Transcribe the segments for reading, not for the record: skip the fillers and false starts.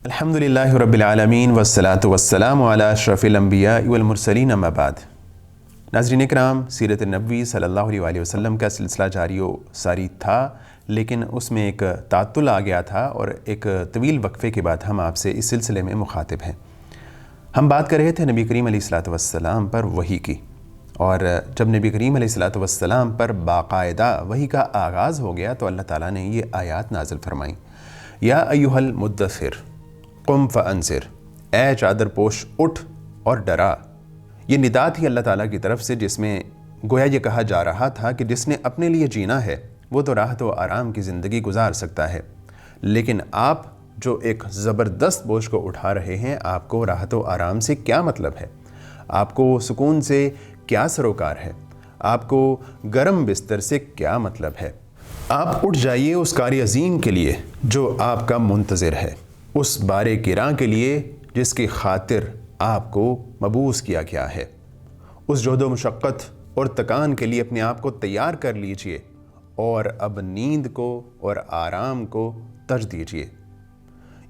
الحمدللہ رب العالمین والصلاة والسلام علی اشرف الانبیاء والمرسلین اما بعد۔ ناظرین اکرام، سیرت نبوی صلی اللہ علیہ وسلم کا سلسلہ جاری و ساری تھا، لیکن اس میں ایک تعطل آ گیا تھا اور ایک طویل وقفے کے بعد ہم آپ سے اس سلسلے میں مخاطب ہیں۔ ہم بات کر رہے تھے نبی کریم علیہ السلام پر وحی کی، اور جب نبی کریم علیہ السلام پر باقاعدہ وحی کا آغاز ہو گیا تو اللہ تعالیٰ نے یہ آیات نازل فرمائیں۔ یا ایھا المدثر قم فانذر، اے چادر پوش اٹھ اور ڈرا۔ یہ ندا تھی اللہ تعالیٰ کی طرف سے، جس میں گویا یہ کہا جا رہا تھا کہ جس نے اپنے لیے جینا ہے وہ تو راحت و آرام کی زندگی گزار سکتا ہے، لیکن آپ جو ایک زبردست بوجھ کو اٹھا رہے ہیں، آپ کو راحت و آرام سے کیا مطلب ہے؟ آپ کو سکون سے کیا سروکار ہے؟ آپ کو گرم بستر سے کیا مطلب ہے؟ آپ اٹھ جائیے اس کار عظیم کے لیے جو آپ کا منتظر ہے، اس بار گراں کے لیے جس کی خاطر آپ کو مبعوث کیا گیا ہے۔ اس جہد و مشقت اور تکان کے لیے اپنے آپ کو تیار کر لیجئے اور اب نیند کو اور آرام کو ترج دیجئے۔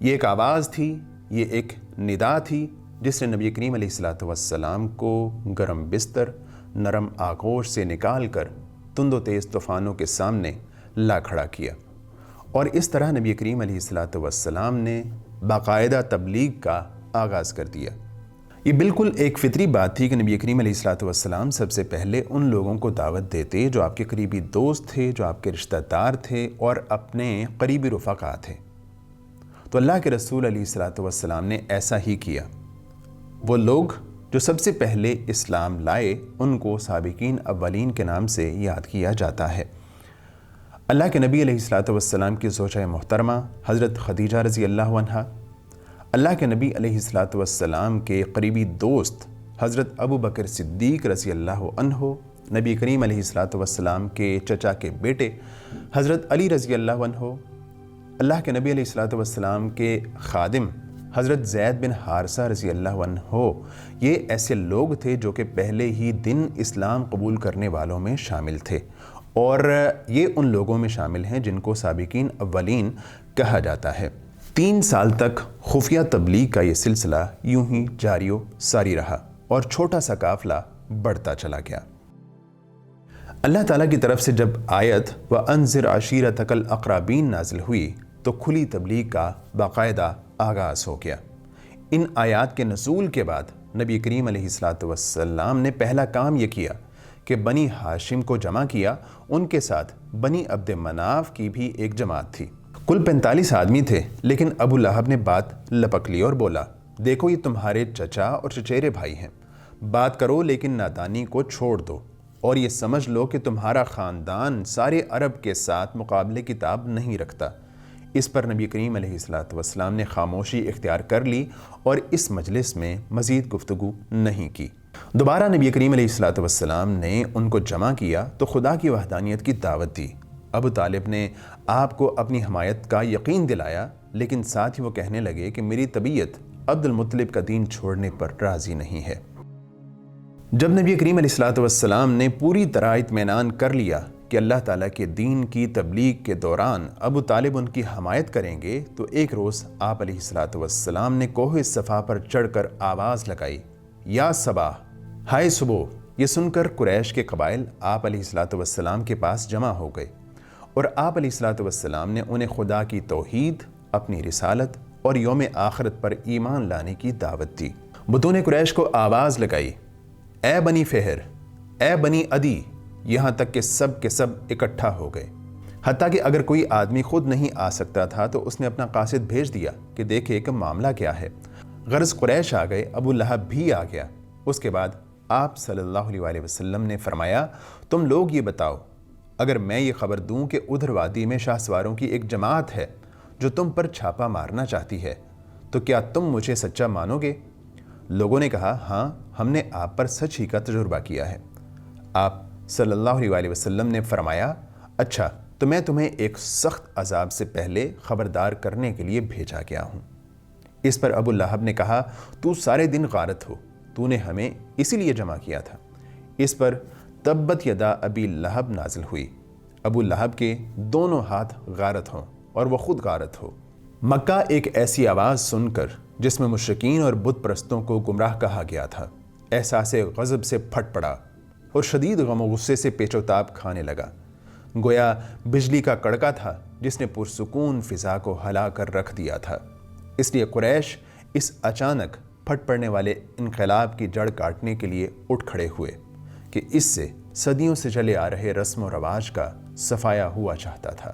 یہ ایک آواز تھی، یہ ایک ندا تھی جس نے نبی کریم علیہ السلام کو گرم بستر، نرم آغوش سے نکال کر تند و تیز طوفانوں کے سامنے لا کھڑا کیا، اور اس طرح نبی کریم علیہ السلام نے باقاعدہ تبلیغ کا آغاز کر دیا۔ یہ بالکل ایک فطری بات تھی کہ نبی کریم علیہ السلام سب سے پہلے ان لوگوں کو دعوت دیتے جو آپ کے قریبی دوست تھے، جو آپ کے رشتہ دار تھے اور اپنے قریبی رفقا تھے۔ تو اللہ کے رسول علیہ السلام نے ایسا ہی کیا۔ وہ لوگ جو سب سے پہلے اسلام لائے ان کو سابقین اولین کے نام سے یاد کیا جاتا ہے۔ اللہ کے نبی علیہ السلام کی زوجہ محترمہ حضرت خدیجہ رضی اللہ عنہا، اللہ کے نبی علیہ السلام کے قریبی دوست حضرت ابو بکر صدیق رضی اللہ عنہ، نبی کریم علیہ السلام کے چچا کے بیٹے حضرت علی رضی اللہ عنہ، اللہ کے نبی علیہ السلام کے خادم حضرت زید بن حارثہ رضی اللہ عنہ، یہ ایسے لوگ تھے جو کہ پہلے ہی دن اسلام قبول کرنے والوں میں شامل تھے، اور یہ ان لوگوں میں شامل ہیں جن کو سابقین اولین کہا جاتا ہے۔ 3 سال تک خفیہ تبلیغ کا یہ سلسلہ یوں ہی جاری و ساری رہا اور چھوٹا سا قافلہ بڑھتا چلا گیا۔ اللہ تعالیٰ کی طرف سے جب آیت وَأَنذِرْ عَشِيرَتَكَ الْأَقْرَبِينَ نازل ہوئی تو کھلی تبلیغ کا باقاعدہ آغاز ہو گیا۔ ان آیات کے نزول کے بعد نبی کریم علیہ السلام نے پہلا کام یہ کیا کہ بنی ہاشم کو جمع کیا، ان کے ساتھ بنی عبد مناف کی بھی ایک جماعت تھی۔ کل 45 آدمی تھے، لیکن ابو لہب نے بات لپک لی اور بولا، دیکھو یہ تمہارے چچا اور چچیرے بھائی ہیں، بات کرو لیکن نادانی کو چھوڑ دو، اور یہ سمجھ لو کہ تمہارا خاندان سارے عرب کے ساتھ مقابلے کتاب نہیں رکھتا۔ اس پر نبی کریم علیہ السلام نے خاموشی اختیار کر لی اور اس مجلس میں مزید گفتگو نہیں کی۔ دوبارہ نبی کریم علیہ السلام نے ان کو جمع کیا تو خدا کی وحدانیت کی دعوت دی۔ ابو طالب نے آپ کو اپنی حمایت کا یقین دلایا، لیکن ساتھ ہی وہ کہنے لگے کہ میری طبیعت عبد المطلب کا دین چھوڑنے پر راضی نہیں ہے۔ جب نبی کریم علیہ السلام نے پوری طرح اطمینان کر لیا کہ اللہ تعالیٰ کے دین کی تبلیغ کے دوران ابو طالب ان کی حمایت کریں گے، تو ایک روز آپ علیہ السلام نے کوہ صفا پر چڑھ کر آواز لگائی، یا صباح، ہائے صبح۔ یہ سن کر قریش کے قبائل آپ علیہ السلام کے پاس جمع ہو گئے، اور آپ علیہ السلام نے انہیں خدا کی توحید، اپنی رسالت اور یوم آخرت پر ایمان لانے کی دعوت دی۔ بطون قریش کو آواز لگائی، اے بنی فہر، اے بنی عدی، یہاں تک کہ سب کے سب اکٹھا ہو گئے۔ حتیٰ کہ اگر کوئی آدمی خود نہیں آ سکتا تھا تو اس نے اپنا قاصد بھیج دیا کہ دیکھے کہ معاملہ کیا ہے۔ غرض قریش آ گئے، ابو لہب بھی آ گیا۔ اس کے بعد آپ صلی اللہ علیہ وسلم نے فرمایا، تم لوگ یہ بتاؤ، اگر میں یہ خبر دوں کہ ادھر وادی میں شاہ سواروں کی ایک جماعت ہے جو تم پر چھاپا مارنا چاہتی ہے، تو کیا تم مجھے سچا مانو گے؟ لوگوں نے کہا، ہاں، ہم نے آپ پر سچ ہی کا تجربہ کیا ہے۔ آپ صلی اللہ علیہ وسلم نے فرمایا، اچھا، تو میں تمہیں ایک سخت عذاب سے پہلے خبردار کرنے کے لیے بھیجا گیا ہوں۔ اس پر ابو لہب نے کہا، تو سارے دن غارت ہو، تو نے ہمیں اسی لیے جمع کیا تھا۔ اس پر تبت یدا ابی لہب نازل ہوئی، ابو لہب کے دونوں ہاتھ غارت ہوں اور وہ خود غارت ہو۔ مکہ ایک ایسی آواز سن کر جس میں مشرکین اور بت پرستوں کو گمراہ کہا گیا تھا احساس غضب سے پھٹ پڑا اور شدید غم و غصے سے پیچ و تاب کھانے لگا، گویا بجلی کا کڑکا تھا جس نے پرسکون فضا کو ہلا کر رکھ دیا تھا۔ اس لیے قریش اس اچانک پھٹ پڑنے والے انقلاب کی جڑ کاٹنے کے لیے اٹھ کھڑے ہوئے کہ اس سے صدیوں سے چلے آ رہے رسم و رواج کا صفایا ہوا چاہتا تھا۔